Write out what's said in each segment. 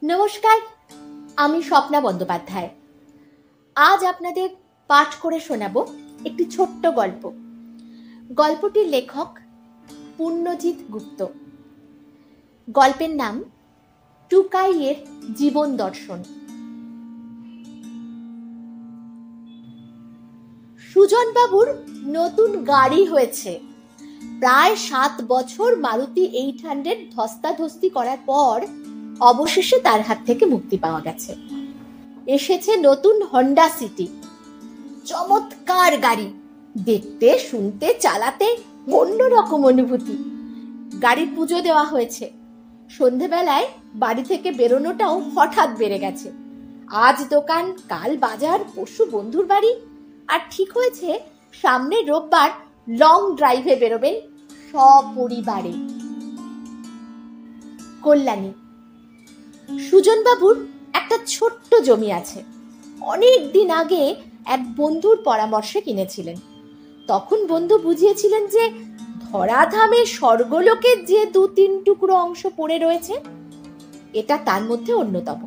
নমস্কার, আমি স্বপ্না বন্দ্যোপাধ্যায়। আজ আপনাদের পাঠ করে শোনাব একটি ছোট্ট গল্প। গল্পটির লেখক পুণ্যজিৎ গুপ্ত। গল্পের নাম টুকাইয়ের জীবন দর্শন। সুজনবাবুর নতুন গাড়ি হয়েছে। প্রায় 7 বছর মারুতি 800 ধস্তাধস্তি করার পর অবশেষে তার হাত থেকে মুক্তি পাওয়া গেছে। এসেছে নতুন হন্ডা সিটি। চমৎকার গাড়ি, দেখতে শুনতে চালাতে অন্যরকম অনুভূতি। গাড়ির পুজো দেওয়া হয়েছে। সন্ধেবেলায় বাড়ি থেকে বেরোনোটাও হঠাৎ বেড়ে গেছে। আজ দোকান, কাল বাজার, পরশু বন্ধুর বাড়ি। আর ঠিক হয়েছে সামনে রোববার লং ড্রাইভে বেরোবেন সপরিবারে। কল্যাণী। সুজনবাবুর একটা ছোট্ট জমি আছে। অনেক দিন আগে এক বন্ধুর পরামর্শে কিনেছিলেন। তখন বন্ধু বুঝিয়েছিলেন যে ধরাধামে স্বর্গলোকের যে 2-3 টুকরো অংশ পড়ে রয়েছে, এটা তার মধ্যে অন্যতম।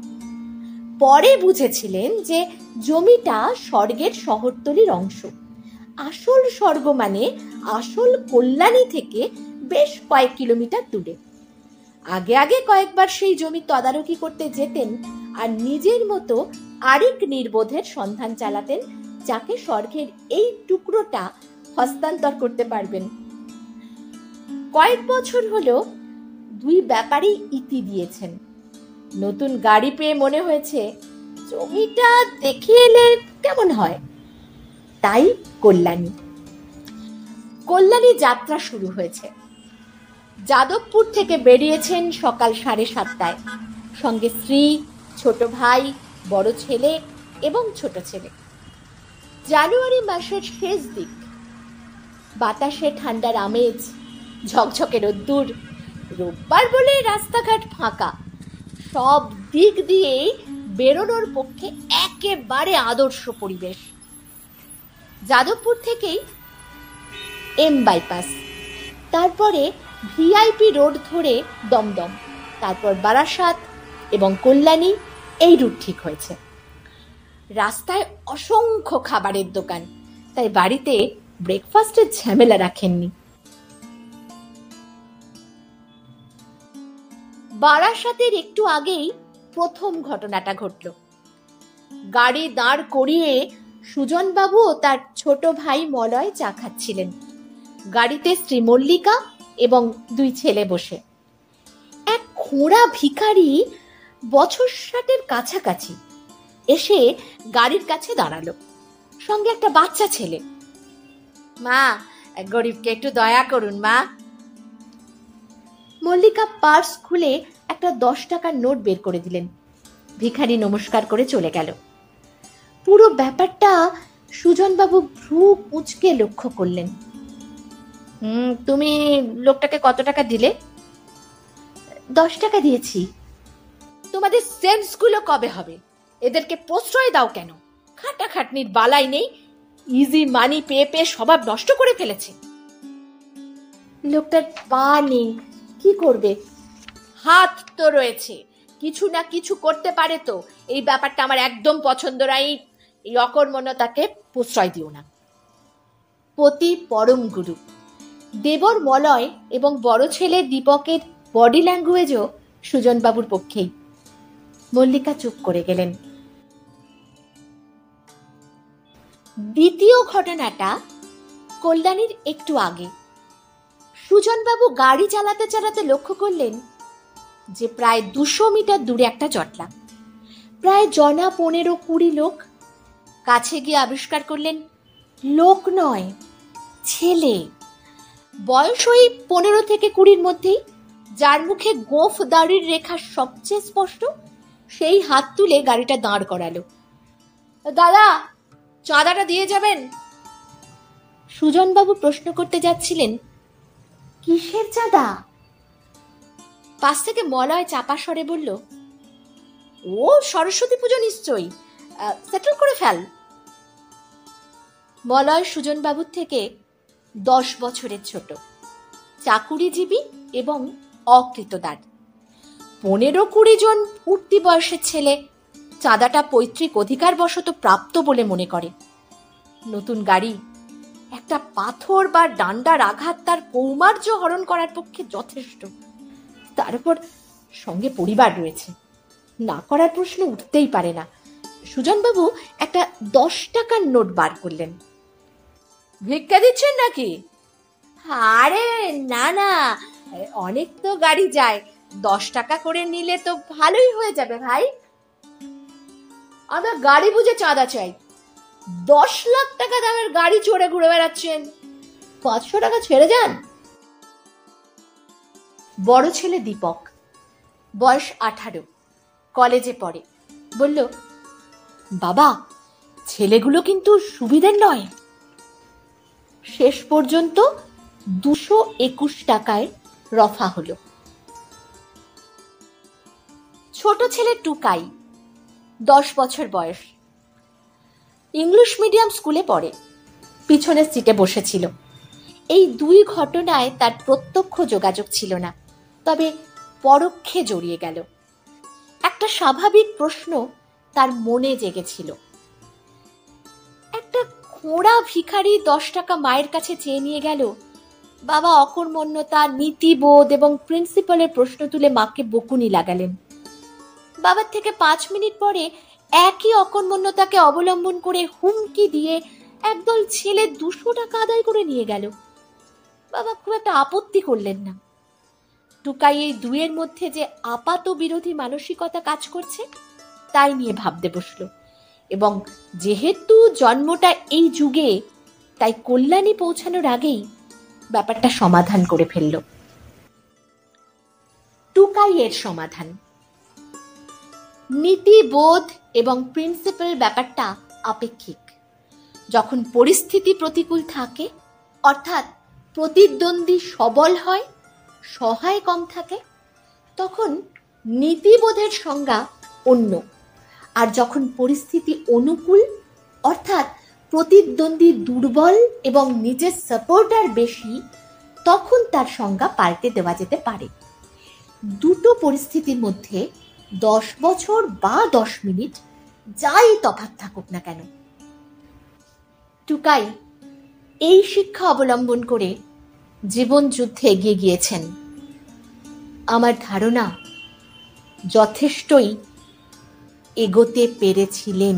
পরে বুঝেছিলেন যে জমিটা স্বর্গের শহরতলির অংশ। আসল স্বর্গ মানে আসল কল্যাণী থেকে বেশ কয়েক কিলোমিটার দূরে। আগে আগে কয়েকবার সেই জমি তদারকি করতে যেতেন আর নিজের মতো আরেক নির্বোধের সন্ধান চালাতেন, যাকে স্বর্গের এই টুকরোটা হস্তান্তর করতে পারবেন। কয়েক বছর হলো দুই ব্যাপারই ইতি দিয়েছেন। নতুন গাড়ি পেয়ে মনে হয়েছে জমিটা দেখে এলে কেমন হয়। তাই কল্যাণী যাত্রা শুরু হয়েছে। যাদবপুর থেকে বেরিয়েছেন সকাল 7:30টায়। সঙ্গে স্ত্রী, ছোট ভাই, বড় ছেলে এবং ছোট ছেলে। জানুয়ারি মাসের শেষ দিক। বাতাসে ঠান্ডার আমেজ, ঝকঝকে রোদ্দুর। রোববার বলে রাস্তাঘাট ফাঁকা। সব দিক দিয়েই বেরোনোর পক্ষে একেবারে আদর্শ পরিবেশ। যাদবপুর থেকেই এম বাইপাস, তারপরে ভিআইপি রোড ধরে দমদম, তারপর বারাসাত এবং কল্যাণী, এই রুট ঠিক হয়েছে। রাস্তায় অসংখ্য খাবারের দোকান, তাই বাড়িতে ব্রেকফাস্টের ঝামেলা রাখেননি। বারাসাতের একটু আগেই প্রথম ঘটনাটা ঘটল। গাড়ি দাঁড় করিয়ে সুজনবাবু ও তার ছোট ভাই মলয় চা খাচ্ছিলেন। গাড়িতে স্ত্রী মল্লিকা এবং 2 ছেলে বসে। এক খোঁড়া ভিখারি বছর 60-এর কাছাকাছি এসে গাড়ির কাছে দাঁড়ালো, সঙ্গে একটা বাচ্চা ছেলে। মা, গরিবকে একটু দয়া করুন মা। মল্লিকা পার্স খুলে একটা 10 টাকার নোট বের করে দিলেন। ভিখারি নমস্কার করে চলে গেল। পুরো ব্যাপারটা সুজনবাবু ভ্রু কুঁচকে লক্ষ্য করলেন। তুমি লোকটাকে কত টাকা দিলে? 10 টাকা দিয়েছি। তোমাদের সেন্সগুলো কবে হবে? এদেরকে প্রশ্রয় দাও কেন? খাটাখাটনির বালাই নেই, ইজি মানি পেয়ে পেয়ে স্বভাব নষ্ট করে ফেলেছে। লোকটার পা নেই, কি করবে? হাত তো রয়েছে, কিছু না কিছু করতে পারে তো। এই ব্যাপারটা আমার একদম পছন্দ নয়। এই অকর্মণ্যতাকে প্রশ্রয় দিও না। পতি পরম গুরু। দেবর মলয় এবং বড় ছেলে দীপকের বডি ল্যাঙ্গুয়েজও সুজনবাবুর পক্ষেই। মল্লিকা চুপ করে গেলেন। দ্বিতীয় ঘটনাটা কল্যাণীর একটু আগে। সুজনবাবু গাড়ি চালাতে চালাতে লক্ষ্য করলেন যে প্রায় 200 মিটার দূরে একটা জটলা। প্রায় জনা 15-20 লোক। কাছে গিয়ে আবিষ্কার করলেন লোক নয়, ছেলে। বয়স ওই 15 থেকে 20-র মধ্যেই। যার মুখে গোঁফ দাড়ির রেখা সবচেয়ে স্পষ্ট, সেই হাত তুলে গাড়িটা দাঁড় করালো। দাদা, চাঁদাটা দিয়ে যাবেন? সুজনবাবু প্রশ্ন করতে যাচ্ছিলেন, কিসের চাঁদা? পাশ থেকে মলয় চাপা স্বরে বলল, ও সরস্বতী পুজো নিশ্চয়ই, সেটেল করে ফেল। মলয় সুজনবাবুর থেকে 10 বছরের ছোট, চাকুরিজীবী এবং অকৃতদার। 15-20 জন উঠতি বয়সের ছেলে চাঁদাটা পৈতৃক অধিকার বশত প্রাপ্ত বলে মনে করে। নতুন গাড়ি, একটা পাথর বা ডান্ডার আঘাত তার কৌমার্য হরণ করার পক্ষে যথেষ্ট। তার উপর সঙ্গে পরিবার রয়েছে, না করার প্রশ্ন উঠতেই পারে না। সুজনবাবু একটা 10 টাকার নোট বার করলেন। ভিক্ষা দিচ্ছেন নাকি? আরে না না, অনেক তো গাড়ি যায়, 10 টাকা করে নিলে তো ভালোই হয়ে যাবে ভাই। আমরা গাড়ি বুঝে চাঁদা চাই। 10 লাখ টাকা দামের গাড়ি চড়ে ঘুরে বেড়াচ্ছেন, 500 টাকা ছেড়ে যান। বড় ছেলে দীপক, বয়স 18, কলেজে পড়ে, বলল, বাবা, ছেলেগুলো কিন্তু সুবিধের নয়। শেষ পর্যন্ত 221 টাকায় রফা হলো। ছোট ছেলে টুকাই, 10 বছর বয়স, ইংলিশ মিডিয়াম স্কুলে পড়ে, পিছনের সিটে বসেছিল। এই 2 ঘটনায় তার প্রত্যক্ষ যোগাযোগ ছিল না, তবে পরোক্ষে জড়িয়ে গেল। একটা স্বাভাবিক প্রশ্ন তার মনে জেগেছিল। একটা খোঁড়া ভিখারি 10 টাকা মায়ের কাছে চেয়ে নিয়ে গেল। বাবা অকর্মণ্যতা, নীতিবোধ এবং প্রিন্সিপালের প্রশ্ন তুলে মাকে বকুনি লাগালেন। বাবার থেকে 5 মিনিট পরে একই অকর্মণ্যতাকে অবলম্বন করে হুমকি দিয়ে একদল ছেলে 200 টাকা আদায় করে নিয়ে গেল। বাবা খুব একটা আপত্তি করলেন না। টুকাই এই 2-এর মধ্যে যে আপাত বিরোধী মানসিকতা কাজ করছে তাই নিয়ে ভাবতে বসলো, এবং যেহেতু জন্মটা এই যুগে, তাই কল্যাণী পৌঁছানোর আগেই ব্যাপারটা সমাধান করে ফেলল। টুকাই এর সমাধান, নীতিবোধ এবং প্রিন্সিপাল ব্যাপারটা আপেক্ষিক। যখন পরিস্থিতি প্রতিকূল থাকে, অর্থাৎ প্রতিদ্বন্দ্বী সবল হয়, সহায় কম থাকে, তখন নীতিবোধের সংজ্ঞা অন্য। আর যখন পরিস্থিতি অনুকূল, অর্থাৎ প্রতিদ্বন্দ্বী দুর্বল এবং নিজের সাপোর্টার বেশি, তখন তার সংজ্ঞা পাল্টে দেওয়া যেতে পারে। দুটো পরিস্থিতির মধ্যে 10 বছর বা 10 মিনিট যাই তফাৎ থাকুক না কেন। টুকাই এই শিক্ষা অবলম্বন করে জীবন যুদ্ধে এগিয়ে গিয়েছেন। আমার ধারণা যথেষ্টই এগোতে পেরেছিলেন।